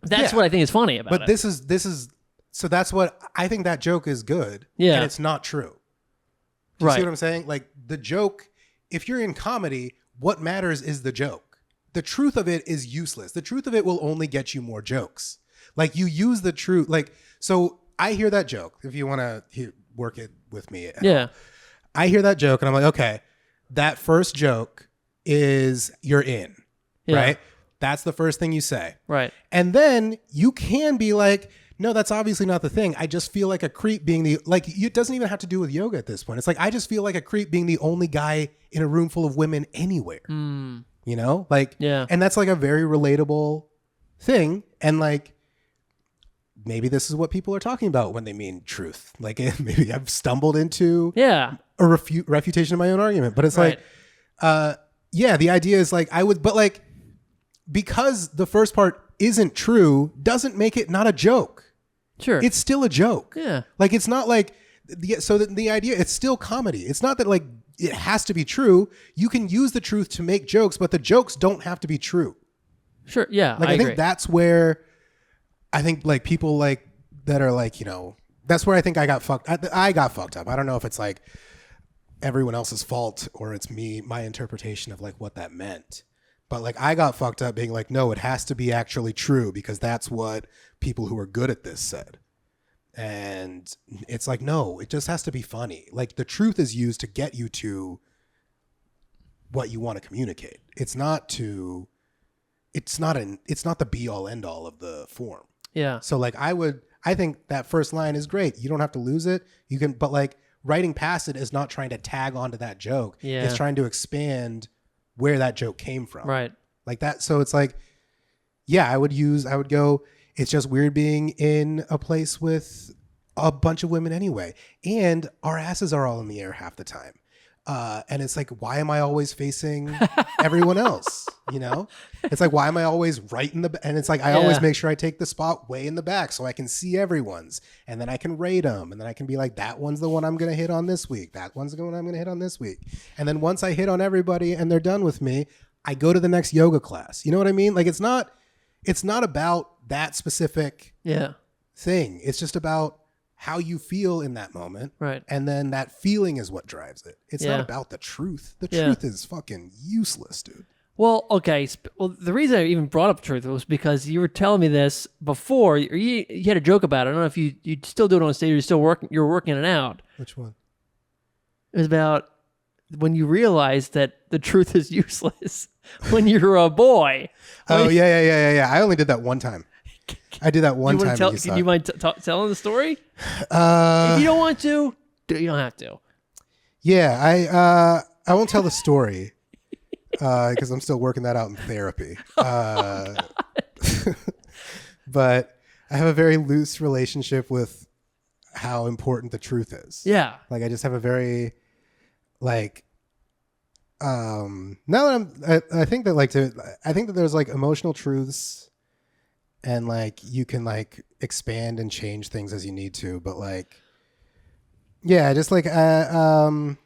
that's what I think is funny about it. But this is so that's what I think that joke is good. Yeah, and it's not true. Do you see what I'm saying? Like the joke, if you're in comedy, what matters is the joke. The truth of it is useless. The truth of it will only get you more jokes. Like you use the truth. Like so, I hear that joke. If you want to work it with me, I hear that joke and I'm like, okay, that first joke is you're in. Right? That's the first thing you say. Right. And then you can be like, No, that's obviously not the thing. I just feel like a creep being it doesn't even have to do with yoga at this point. It's like, I just feel like a creep being the only guy in a room full of women anywhere, you know? Like, Yeah. And that's like a very relatable thing. And like, maybe this is what people are talking about when they mean truth. Like maybe I've stumbled into Yeah. a refutation of my own argument, but it's Right. the idea is like, but like, because the first part isn't true doesn't make it not a joke. Sure. It's still a joke. Yeah. Like, it's not like, the idea, it's still comedy. It's not that like it has to be true. You can use the truth to make jokes, but the jokes don't have to be true. Sure. Yeah. Like, I think that's where I think like people like that are like, you know, that's where I think I got fucked. I got fucked up. I don't know if it's like everyone else's fault or it's my interpretation of like what that meant. But like, I got fucked up being like, no, it has to be actually true because that's what people who are good at this said. And it's like, no, it just has to be funny. Like, the truth is used to get you to what you want to communicate. It's not the be all end all of the form. Yeah. So like, I think that first line is great. You don't have to lose it. You can, but like, writing past it is not trying to tag onto that joke. Yeah. It's trying to expand where that joke came from. Right. Like that. So it's like, yeah, I would go, it's just weird being in a place with a bunch of women anyway. And our asses are all in the air half the time. And it's like, why am I always facing everyone else? You know, it's like, why am I always right in the, and it's like, I always make sure I take the spot way in the back so I can see everyone's, and then I can rate them. And then I can be like, that one's the one I'm going to hit on this week. That one's the one I'm going to hit on this week. And then once I hit on everybody and they're done with me, I go to the next yoga class. You know what I mean? Like, it's not about that specific thing. It's just about how you feel in that moment. Right. And then that feeling is what drives it. It's not about the truth. The truth is fucking useless, dude. Well, okay. Well, the reason I even brought up truth was because you were telling me this before. Or you had a joke about it. I don't know if you still do it on stage. You're working it out. Which one? It was about when you realize that the truth is useless when you're a boy. Oh, yeah. I only did that one time. I did that one time. Can you mind telling the story? If you don't want to, you don't have to. Yeah, I won't tell the story because I'm still working that out in therapy. But I have a very loose relationship with how important the truth is. Yeah. Like, I just have a very like now that I think that there's like emotional truths. And like, you can like expand and change things as you need to, but like, yeah, just like, I don't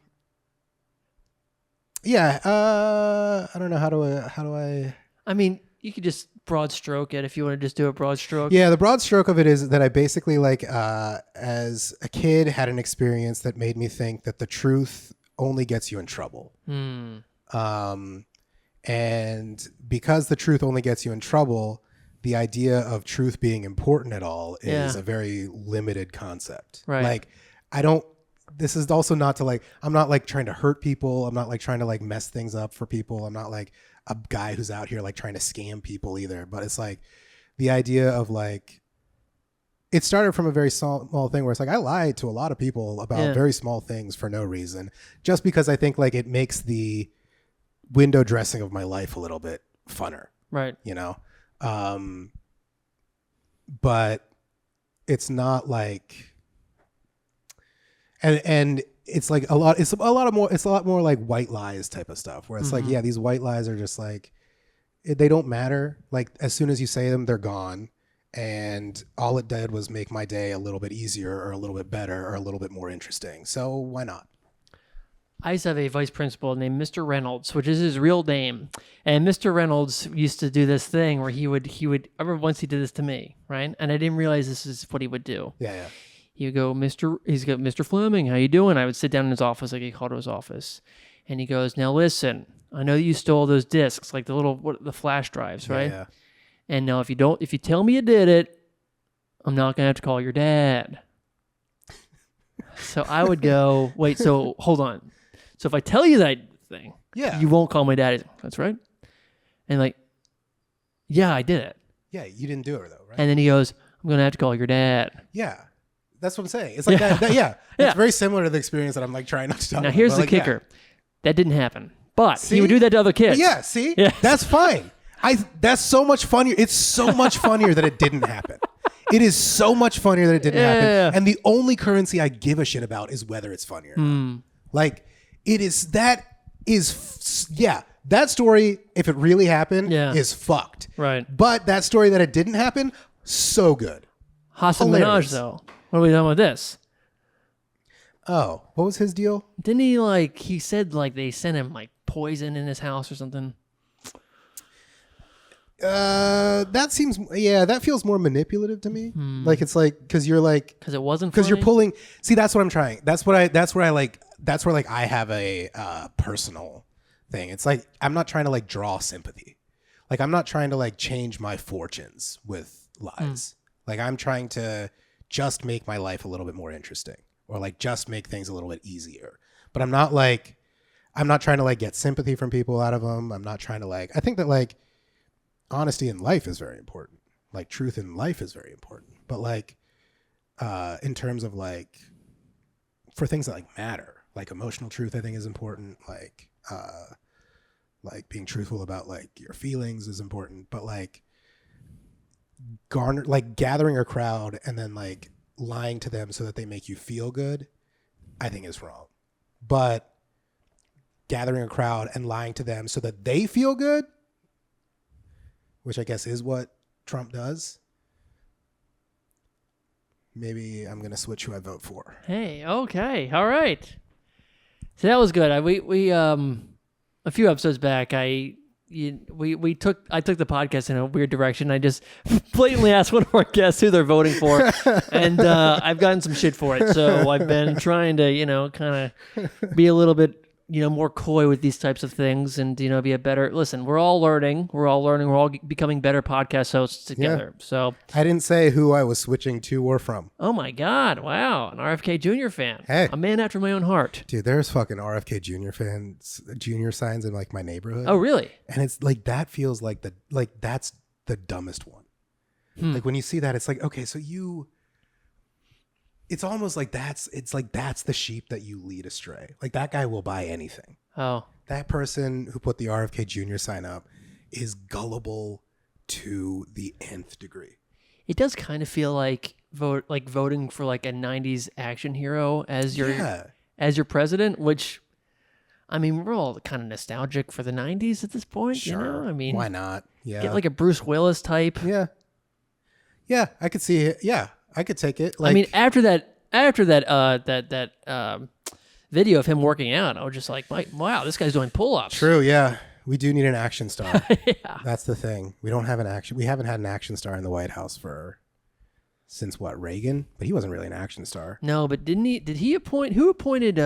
know how do I. I mean, you could just broad stroke it if you want to just do a broad stroke. Yeah, the broad stroke of it is that I basically like, as a kid, had an experience that made me think that the truth only gets you in trouble. And because the truth only gets you in trouble, the idea of truth being important at all is a very limited concept. Right. Like, this is also not to like, I'm not like trying to hurt people. I'm not like trying to like mess things up for people. I'm not like a guy who's out here like trying to scam people either. But it's like the idea of like, it started from a very small thing where it's like, I lied to a lot of people about very small things for no reason, just because I think like it makes the window dressing of my life a little bit funner. Right. You know? But it's not like, and it's like a lot more like white lies type of stuff where it's like, yeah, these white lies are just like, they don't matter. Like, as soon as you say them, they're gone. And all it did was make my day a little bit easier or a little bit better or a little bit more interesting. So why not? I used to have a vice principal named Mr. Reynolds, which is his real name. And Mr. Reynolds used to do this thing where he would, I remember once he did this to me, right? And I didn't realize this is what he would do. Yeah. He would go, Mr. Fleming, how you doing? I would sit down in his office, like he called to his office. And he goes, now listen, I know you stole those discs, like the flash drives, right? Yeah. And now if you tell me you did it, I'm not going to have to call your dad. So I would go, wait, so hold on. So if I tell you that thing, you won't call my dad. That's right. And like, yeah, I did it. Yeah, you didn't do it though, right? And then he goes, I'm going to have to call your dad. Yeah. That's what I'm saying. It's like that. It's very similar to the experience that I'm like trying not to talk about. Now, here's the kicker. That didn't happen. But he would do that to other kids. Yeah, see? Yeah. That's fine. That's so much funnier. It's so much funnier that it didn't happen. It is so much funnier that it didn't happen. Yeah. And the only currency I give a shit about is whether it's funny or not. Like, that story, if it really happened, is fucked. Right. But that story that it didn't happen, so good. Hassan Minaj, though. What are we doing with this? Oh, what was his deal? Didn't he said they sent him poison in his house or something? That feels more manipulative to me. Like it's because you're because it wasn't because you're pulling. See, that's what I'm trying. That's where I have a personal thing. It's like I'm not trying to draw sympathy. Like I'm not trying to change my fortunes with lies. Like I'm trying to just make my life a little bit more interesting, or just make things a little bit easier. But I'm not trying to get sympathy from people out of them. I'm not trying to I think that honesty in life is very important. Truth in life is very important. But in terms of for things that matter, emotional truth, I think is important. Being truthful about your feelings is important. But gathering a crowd and then lying to them so that they make you feel good, I think is wrong. But gathering a crowd and lying to them so that they feel good, which I guess is what Trump does, maybe I'm going to switch who I vote for. Hey, okay. All right. So that was good. We a few episodes back, I took the podcast in a weird direction. I just blatantly asked one of our guests who they're voting for, and I've gotten some shit for it. So I've been trying to, kind of be a little bit, more coy with these types of things, and be a better. Listen, we're all learning. We're all becoming better podcast hosts together. Yeah. So I didn't say who I was switching to or from. Oh my God! Wow, an RFK Jr. fan. Hey, a man after my own heart. Dude, there's fucking RFK Jr. signs in my neighborhood. Oh really? And it's that feels that's the dumbest one. When you see that, it's okay, so you. It's almost that's the sheep that you lead astray. That guy will buy anything. Oh. That person who put the RFK Jr. sign up is gullible to the nth degree. It does kind of feel voting for a 90s action hero as your president, which we're all kind of nostalgic for the 90s at this point, Sure. Why not? Yeah. Get a Bruce Willis type. Yeah. Yeah, I could see it. Yeah. I could take it. After that video of him working out, I was just wow, this guy's doing pull-ups. True, yeah. We do need an action star. Yeah. That's the thing. We haven't had an action star in the White House since Reagan? But he wasn't really an action star. No, but who appointed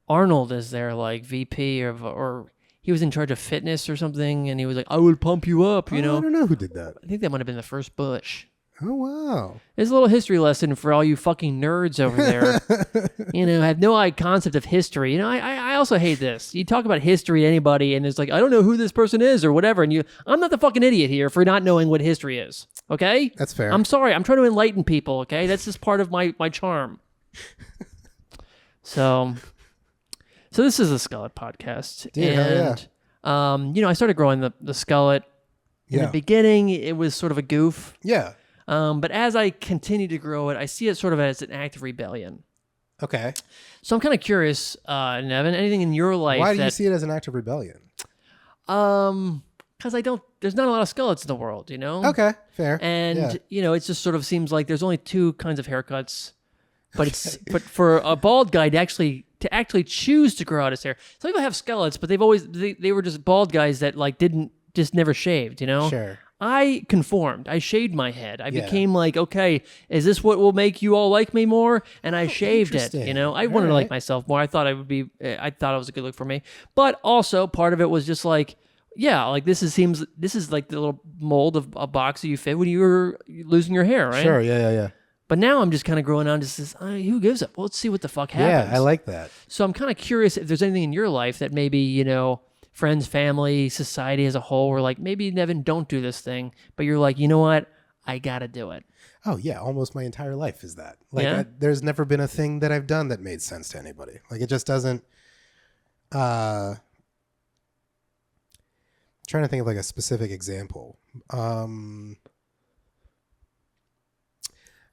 Arnold as their VP or he was in charge of fitness or something, and he was I will pump you up, I don't know who did that. I think that might have been the first Bush. Oh, wow. There's a little history lesson for all you fucking nerds over there. Have no concept of history. I also hate this. You talk about history to anybody, and it's I don't know who this person is or whatever, and I'm not the fucking idiot here for not knowing what history is, okay? That's fair. I'm sorry. I'm trying to enlighten people, okay? That's just part of my charm. So this is a Skullet podcast. Dude, and, I started growing the Skullet. In the beginning, it was sort of a goof. Yeah. But as I continue to grow it, I see it sort of as an act of rebellion. Okay. So I'm kind of curious, Nevin, anything in your life Why do you see it as an act of rebellion? Because there's not a lot of Skullets in the world, Okay, fair. And, it just sort of seems like there's only two kinds of haircuts. But but for a bald guy to actually choose to grow out his hair. Some people have Skullets, but they were just bald guys that never shaved, Sure. I conformed. I shaved my head. I became okay, is this what will make you all like me more? And I shaved it. I wanted to like myself more. I thought I was a good look for me. But also part of it was just this is the little mold of a box that you fit when you were losing your hair, right? Sure, yeah. But now I'm just kind of growing on to this, who gives up? Well, let's see what the fuck happens. Yeah, I like that. So I'm kind of curious if there's anything in your life that maybe, friends, family, society as a whole were maybe Nevin, don't do this thing. But you're you know what? I got to do it. Oh yeah, almost my entire life is that. Like Yeah? there's never been a thing that I've done that made sense to anybody. Like it just doesn't. Trying to think of like a specific example. I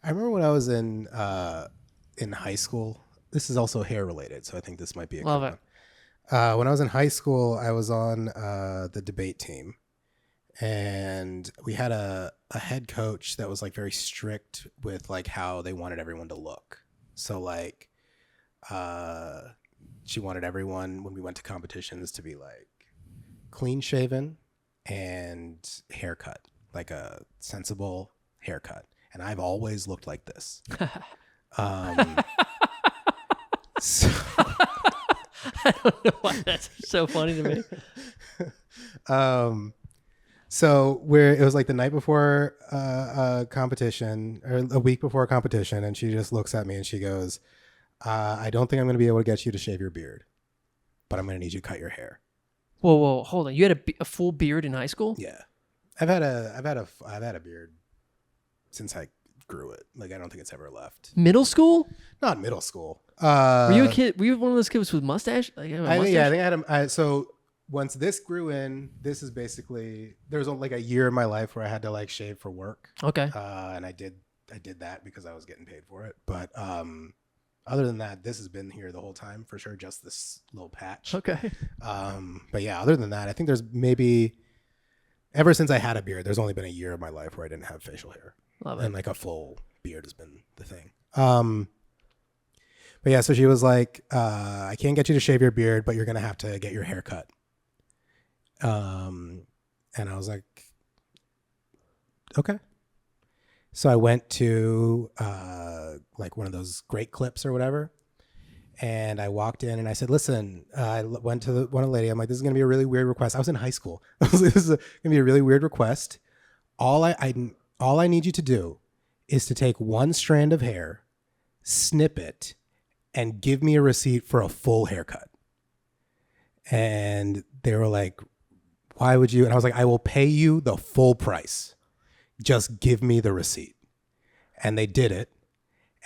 remember when I was in high school. This is also hair related, so I think this might be a Love good it. one. When I was in high school, I was on the debate team, and we had a head coach that was like very strict with like how they wanted everyone to look. So like, she wanted everyone when we went to competitions to be like clean shaven and haircut, like a sensible haircut. And I've always looked like this. So, I don't know why that's so funny to me. So it was like the night before a competition or a week before a competition, and she just looks at me and she goes, I don't think I'm going to be able to get you to shave your beard, but I'm going to need you to cut your hair. Whoa, hold on. You had a full beard in high school? Yeah. I've had a beard since I grew it. Like, I don't think it's ever left. Middle school? Not middle school. Were you a kid? Were you one of those kids with mustache? Like, I think I had so once this grew in, this is basically, there was like a year in my life where I had to like shave for work. Okay. And I did that because I was getting paid for it. But other than that, this has been here the whole time for sure. Just this little patch. Okay. But yeah, other than that, I think there's maybe ever since I had a beard, there's only been a year of my life where I didn't have facial hair. Love it. And like a full beard has been the thing. But yeah, so she was like, I can't get you to shave your beard, but you're going to have to get your hair cut. And I was like, okay. So I went to like one of those great clips or whatever. And I walked in and I said, listen, I went to one lady. I'm like, this is going to be a really weird request. I was in high school. This is going to be a really weird request. All I need you to do is to take one strand of hair, snip it, and give me a receipt for a full haircut. And they were like, why would you? And I was like, I will pay you the full price. Just give me the receipt. And they did it.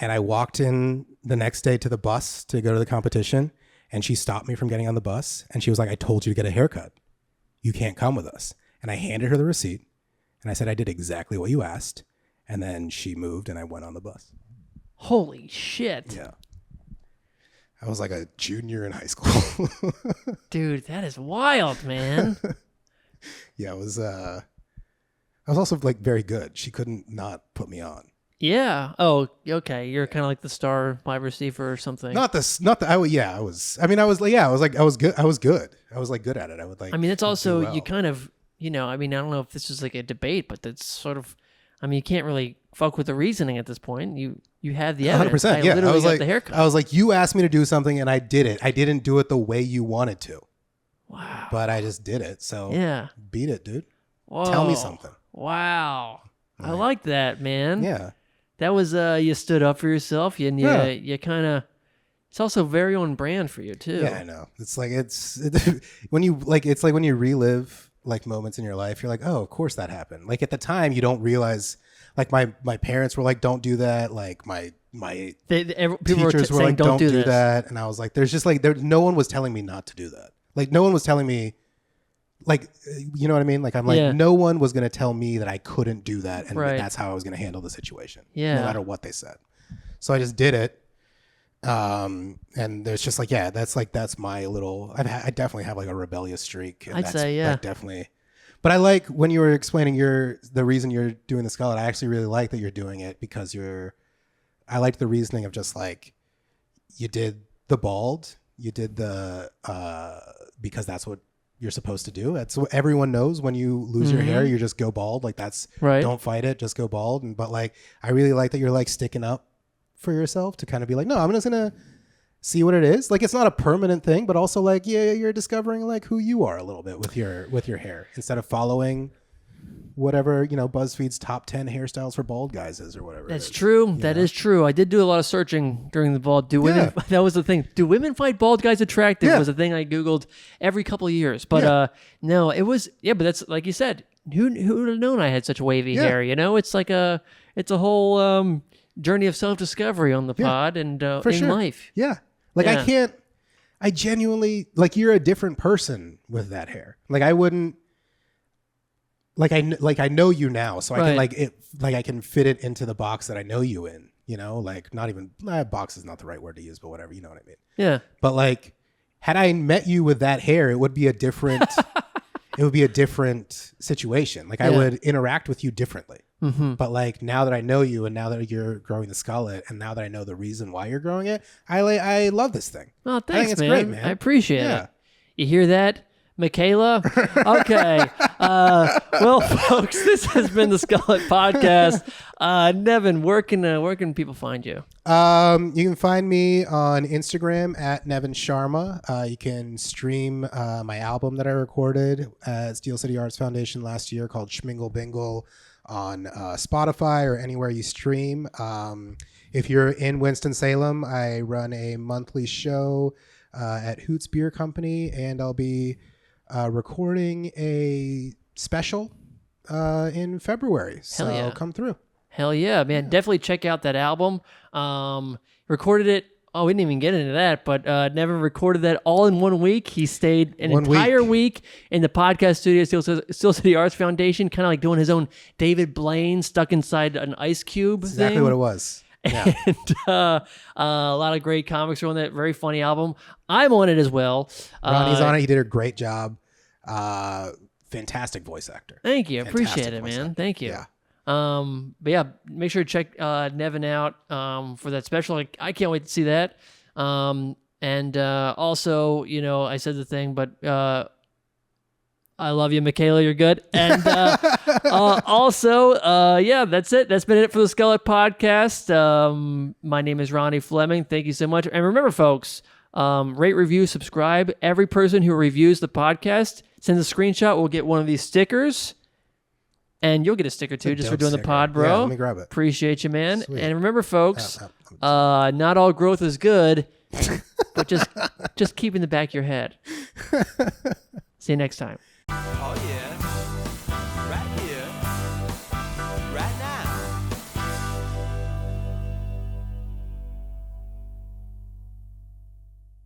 And I walked in the next day to the bus to go to the competition. And she stopped me from getting on the bus. And she was like, I told you to get a haircut. You can't come with us. And I handed her the receipt. And I said, I did exactly what you asked. And then she moved and I went on the bus. Holy shit. Yeah. I was like a junior in high school. Dude, that is wild, man. Yeah, it was I was also like very good. She couldn't not put me on. Yeah. Oh, okay. You're kind of like the star wide receiver or something. I was like, I was good. I was like good at it. I would like, I mean, it's also, do well. you kind of, I don't know if this is like a debate, but that's sort of, you can't really fuck with the reasoning at this point. You have the evidence. 100%. Yeah. literally I was got like, the haircut. I was like, you asked me to do something and I did it. I didn't do it the way you wanted to. Wow. But I just did it. So Yeah. beat it, dude. Whoa. Tell me something. Wow. I like that, man. Yeah. That was, you stood up for yourself and Yeah. you kind of, it's also very on brand for you too. Yeah, I know. It's like, when you like, it's like when you relive like moments in your life, you're like, oh, of course that happened. Like at the time you don't realize, like my parents were like, don't do that. Like my People teachers were saying, like, don't do this. that. And I was like, there's just like, no one was telling me not to do that. Like no one was telling me, like, you know what I mean? Like, I'm like, Yeah. no one was going to tell me that I couldn't do that. And Right. that's how I was going to handle the situation. Yeah. No matter what they said. So I just did it. And there's just like, yeah, that's my little, I definitely have like a rebellious streak. And I'd that's, say, yeah. that definitely. But I like when you were explaining the reason you're doing the Skullet, I actually really like that you're doing it because I liked the reasoning of just like, you did the bald, you did the, because that's what you're supposed to do. That's what everyone knows. When you lose your hair, you just go bald. Like that's, Right. don't fight it, just go bald. But like, I really like that you're like sticking up for yourself to kind of be like, no, I'm just going to see what it is. Like, it's not a permanent thing, but also like, yeah, you're discovering like who you are a little bit with your hair instead of following whatever, BuzzFeed's top 10 hairstyles for bald guys is or whatever. That's true. That is true. I did do a lot of searching during the bald. Do women? Yeah. That was the thing. Do women find bald guys attractive? Yeah. Was a thing I Googled every couple of years. But no, it was. Yeah, but that's like you said. who would have known I had such wavy hair? You know, it's like it's a whole journey of self-discovery on the pod and in life. Yeah. Like I genuinely, like, you're a different person with that hair. Like I wouldn't, I know you now, so I can I can fit it into the box that I know you in, you know, like not even, box is not the right word to use, but whatever, you know what I mean? Yeah. But like, had I met you with that hair, it would be a different, situation. Like I would interact with you differently. Mm-hmm. But like now that I know you and now that you're growing the Skullet and now that I know the reason why you're growing it, I love this thing. Oh, thanks, I think it's man. great, man. I appreciate it. You hear that, Michaela? Okay. Well, folks, this has been the Skullet Podcast. Nevin, where can people find you? You can find me on Instagram at Nevin Sharma. You can stream my album that I recorded at Steel City Arts Foundation last year called Schmingle Bingle on Spotify or anywhere you stream. If you're in Winston-Salem, I run a monthly show at Hoots Beer Company, and I'll be recording a special in February. So come through. Hell yeah, man. Definitely check out that album. Recorded it. Oh, we didn't even get into that, but Nevin recorded that all in 1 week. He stayed an entire week in the podcast studio at Steel City Arts Foundation, kind of like doing his own David Blaine stuck inside an ice cube That's thing. Exactly what it was. Yeah. And a lot of great comics are on that. Very funny album. I'm on it as well. Ronnie's on it. He did a great job. Fantastic voice actor. Thank you. Appreciate it, man. Thank you. Yeah. But yeah, make sure to check Nevin out for that special. I can't wait to see that. And also, you know, I said the thing, but I love you, Michaela. You're good. And also, yeah, that's it. That's been it for the Skullet Podcast. My name is Ronnie Fleming. Thank you so much. And remember, folks, rate, review, subscribe. Every person who reviews the podcast sends a screenshot. We'll get one of these stickers. And you'll get a sticker too, just for doing the pod, bro. Yeah, let me grab it. Appreciate you, man. Sweet. And remember, folks, not all growth is good, but just keep in the back of your head. See you next time. Oh yeah.